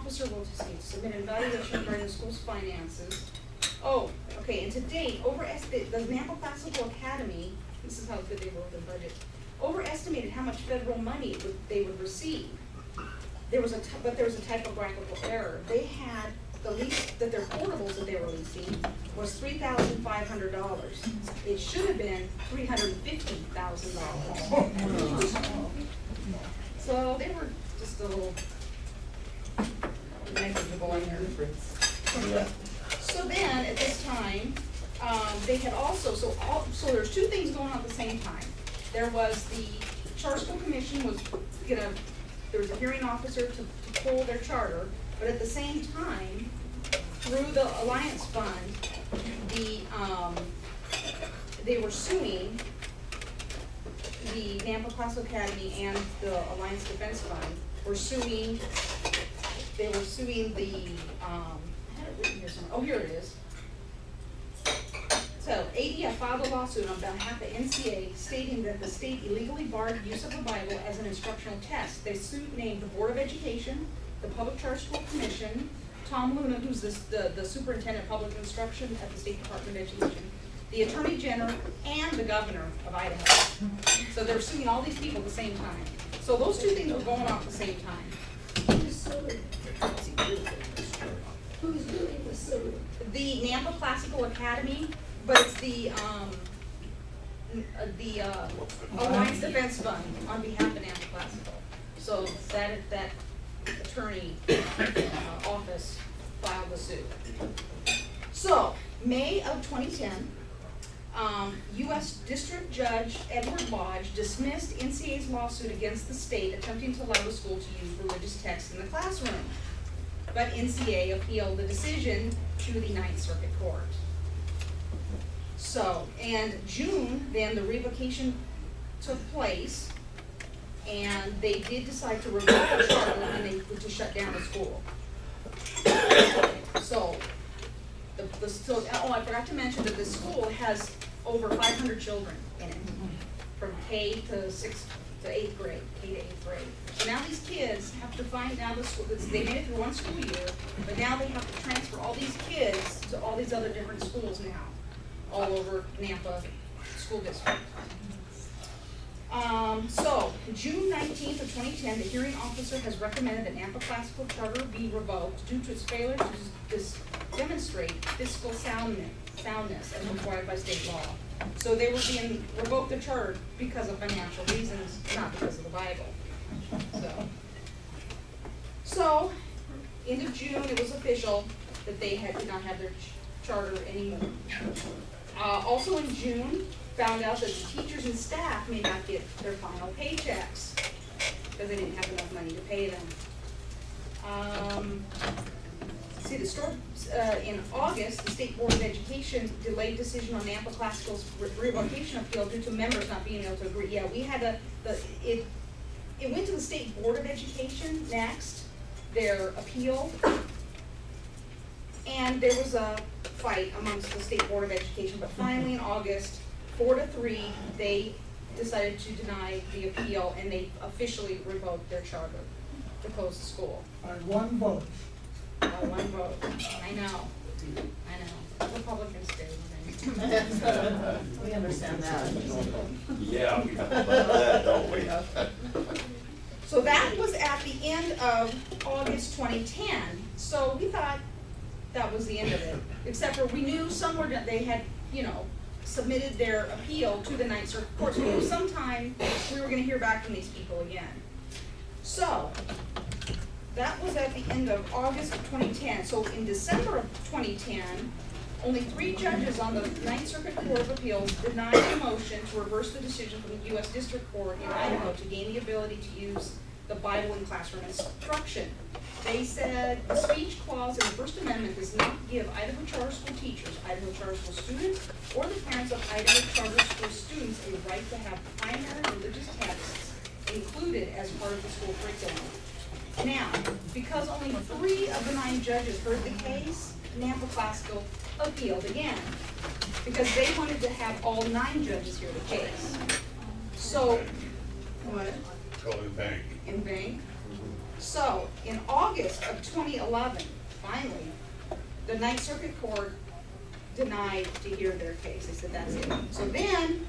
officer will submit an evaluation regarding the school's finances. Oh, okay, and to date, the Nampa Classical Academy, this is how good they were with their budget, overestimated how much federal money they would receive. But there was a typographical error. They had the lease, that their portables that they were leasing was $3,500. It should have been $350,000. So they were just a little negligible in their difference. So then, at this time, they had also, so there's two things going on at the same time. There was the Charter School Commission was there was a hearing officer to pull their charter, but at the same time, through the Alliance Fund, they were suing the Nampa Classical Academy and the Alliance Defense Fund they were suing the, I had it written here somewhere, oh, here it is. So, ADF filed a lawsuit on behalf of NCA stating that the state illegally barred use of the Bible as an instructional test. They named the Board of Education, the Public Charter School Commission, Tom Luna, who's the Superintendent of Public Instruction at the State Department of Education, the Attorney General, and the Governor of Idaho. So they were suing all these people at the same time. So those two things were going on at the same time. Who's doing the suit? The Nampa Classical Academy, but it's the Alliance Defense Fund on behalf of Nampa Classical. So that attorney office filed the suit. So May of 2010, U.S. District Judge Edward Lodge dismissed NCA's lawsuit against the state attempting to allow the school to use religious texts in the classroom. But NCA appealed the decision to the Ninth Circuit Court. So, and June, then the revocation took place, and they did decide to revoke the charter and to shut down the school. So, I forgot to mention that the school has over 500 children in it, from K to 6th to 8th grade, K to 8th grade. So now these kids have to find now the school. They made it through one school year, but now they have to transfer all these kids to all these other different schools now, all over Nampa School District. So, June 19th of 2010, the hearing officer has recommended that Nampa Classical Charter be revoked due to its failure to demonstrate fiscal soundness as required by state law. So they were being revoked the charter because of financial reasons, not because of the Bible. So end of June, it was official that they did not have their charter anymore. Also in June, found out that the teachers and staff may not get their final paychecks because they didn't have enough money to pay them. In August, the State Board of Education delayed decision on Nampa Classical's revocation appeal due to members not being able to agree. Yeah, we had it went to the State Board of Education next, their appeal, and there was a fight amongst the State Board of Education, but finally in August, 4-3, they decided to deny the appeal, and they officially revoked their charter to close the school. By one vote. One vote. I know. Republicans do. We understand that. Yeah, we know about that, don't we? So that was at the end of August 2010. So we thought that was the end of it. Except for we knew somewhere that they had, submitted their appeal to the Ninth Circuit Court. So sometime we were going to hear back from these people again. So that was at the end of August of 2010. So in December of 2010, only 3 judges on the Ninth Circuit Court of Appeals denied the motion to reverse the decision from the U.S. District Court in Idaho to gain the ability to use the Bible in classroom instruction. They said the speech clause in the First Amendment does not give Idaho Charter School teachers, Idaho Charter School students, or the parents of Idaho Charter School students a right to have primary religious texts included as part of the school curriculum. Now, because only 3 of the 9 judges heard the case, Nampa Classical appealed again, because they wanted to have all 9 judges hear the case. So, what? Go in bank. In bank? So, in August of 2011, finally, the Ninth Circuit Court denied to hear their case. They said that's it. So then,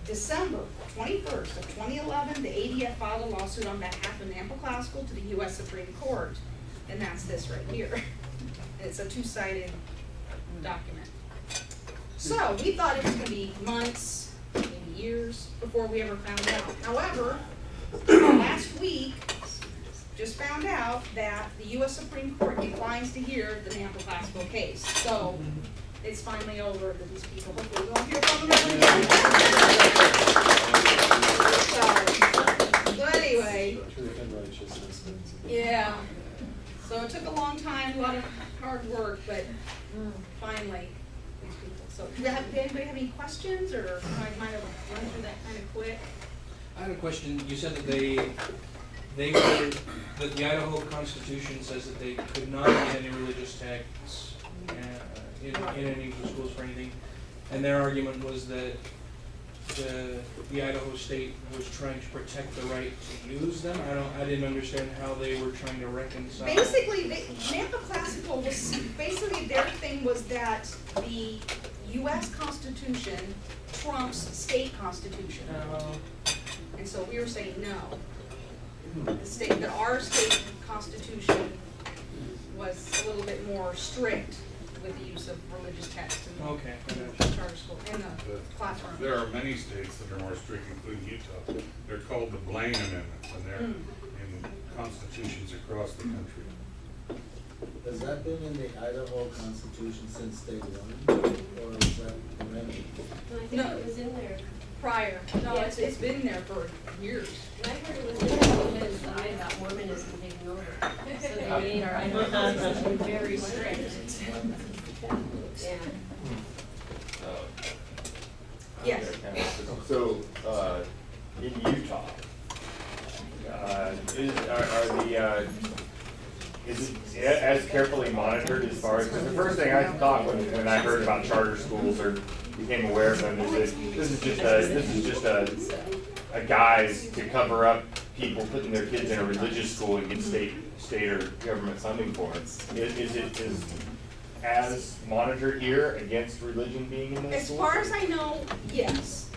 December 21st of 2011, the ADF filed a lawsuit on behalf of Nampa Classical to the U.S. Supreme Court. And that's this right here. It's a two-sided document. So, we thought it was gonna be months, maybe years, before we ever found out. However, last week, just found out that the U.S. Supreme Court declines to hear the Nampa Classical case. So, it's finally over that these people hopefully won't hear from them ever again. So anyway, yeah. So it took a long time, a lot of hard work, but finally, these people. So did anybody have any questions, or I might have run through that kind of quick? I have a question. You said that that the Idaho Constitution says that they could not get any religious texts in any of the schools for anything, and their argument was that the Idaho state was trying to protect the right to use them. I didn't understand how they were trying to reconcile. Basically, Nampa Classical was, basically their thing was that the U.S. Constitution trumps state constitution. And so we were saying no. That our state constitution was a little bit more strict with the use of religious texts in the charter school, in the classroom. There are many states that are more strict, including Utah. They're called the Blaine Amendments, and they're in constitutions across the country. Has that been in the Idaho Constitution since day one, or is that amended? I think No. it was in there. Prior, no, Yeah. it's been there for years. And I heard it was in there because I got Mormonism taking over. So they made our Idaho Constitution very strict. Yeah. Yes. So, in Utah, is it as carefully monitored as far as, because the first thing I thought when I heard about charter schools or became aware of them is that this is just a guise to cover up people putting their kids in a religious school and get state or government funding for it. Is it as monitored here against religion being in those As schools? far as I know, yes.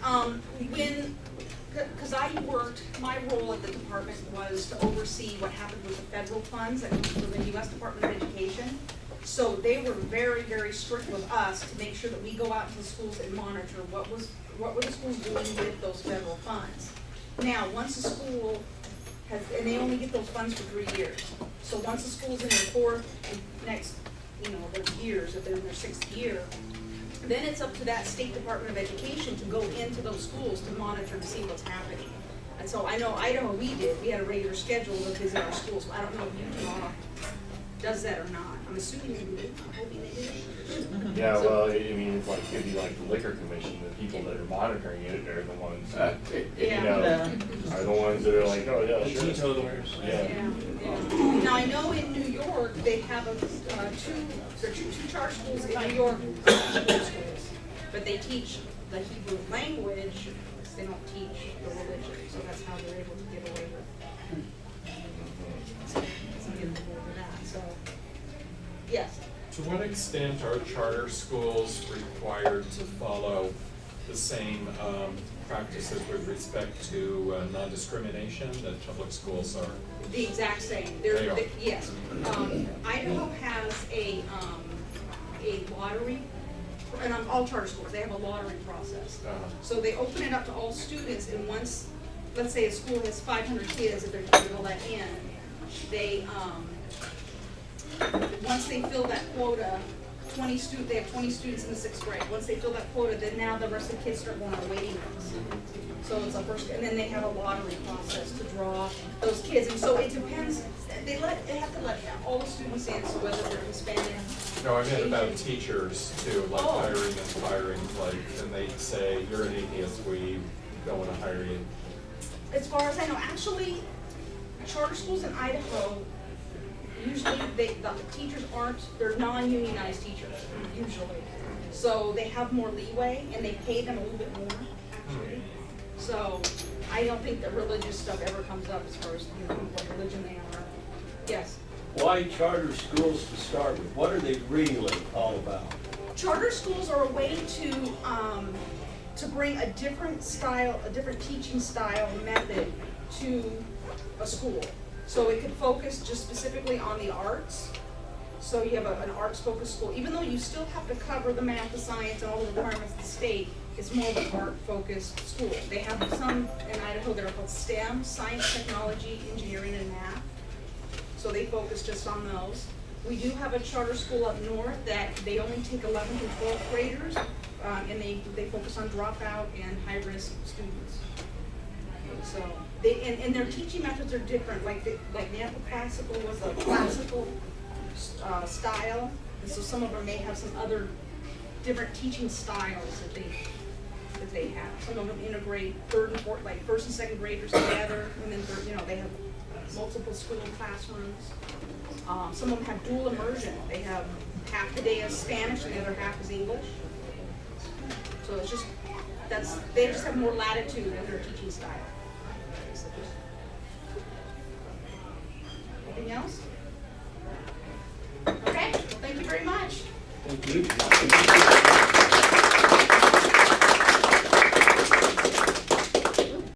Because I worked, my role at the department was to oversee what happened with the federal funds that come from the U.S. Department of Education. So they were very, very strict with us to make sure that we go out to the schools and monitor what were the schools doing with those federal funds. Now, once a school has, and they only get those funds for 3 years. So once a school's in their next those years, if they're in their 6th year, then it's up to that State Department of Education to go into those schools to monitor to see what's happening. And so I know Idaho, we had a regular schedule to visit our schools. I don't know if Utah does that or not. I'm assuming they do. I'm hoping they do. Yeah, well, I mean, it's like, could be like the liquor commission, the people that are monitoring it are the ones, that, are the ones that are like, oh, yeah, sure. Teetotalers. Yeah. Now, I know in New York, they have two charter schools in New York, Hebrew schools, but they teach the Hebrew language, they don't teach the religion, so that's how they're able to get away with that, so, yes. To what extent are charter schools required to follow the same practices with respect to non-discrimination that public schools are? The exact same. They are. Yes. Idaho has a lottery, and all charter schools, they have a lottery process. So they open it up to all students, and once, let's say a school has 500 kids, if they're trying to let in, they, once they fill that quota, they have 20 students in the 6th grade. Once they fill that quota, then now the rest of the kids start going on waiting lists. So it's a first, and then they have a lottery process to draw those kids. And so it depends, they have to let all the students in, so whether they're Hispanic. No, I meant Asian. about teachers too, like Oh. hiring and firing, like, and they say, you're an atheist, we don't want to hire you. As far as I know, actually, charter schools in Idaho, usually the teachers they're non-unionized teachers, usually. So they have more leeway and they pay them a little bit more, actually. So I don't think that religious stuff ever comes up as far as, you know, what religion they are. Yes? Why charter schools to start with? What are they really all about? Charter schools are a way to bring a different style, a different teaching style method to a school. So it could focus just specifically on the arts. So you have an arts-focused school, even though you still have to cover the math, the science, and all the requirements of the state, it's more of an art-focused school. They have some in Idaho that are called STEM, science, technology, engineering, and math. So they focus just on those. We do have a charter school up north that they only take 11th and 12th graders, and they focus on dropout and high-risk students. So and their teaching methods are different. Like Nampa Classical was a classical style, and so some of them may have some other different teaching styles that they have. Some of them integrate first and second graders together, and then they have multiple school classrooms. Some of them have dual immersion. They have half the day is Spanish and the other half is English. So it's just they just have more latitude in their teaching style. Anything else? Okay, well, thank you very much. Thank you.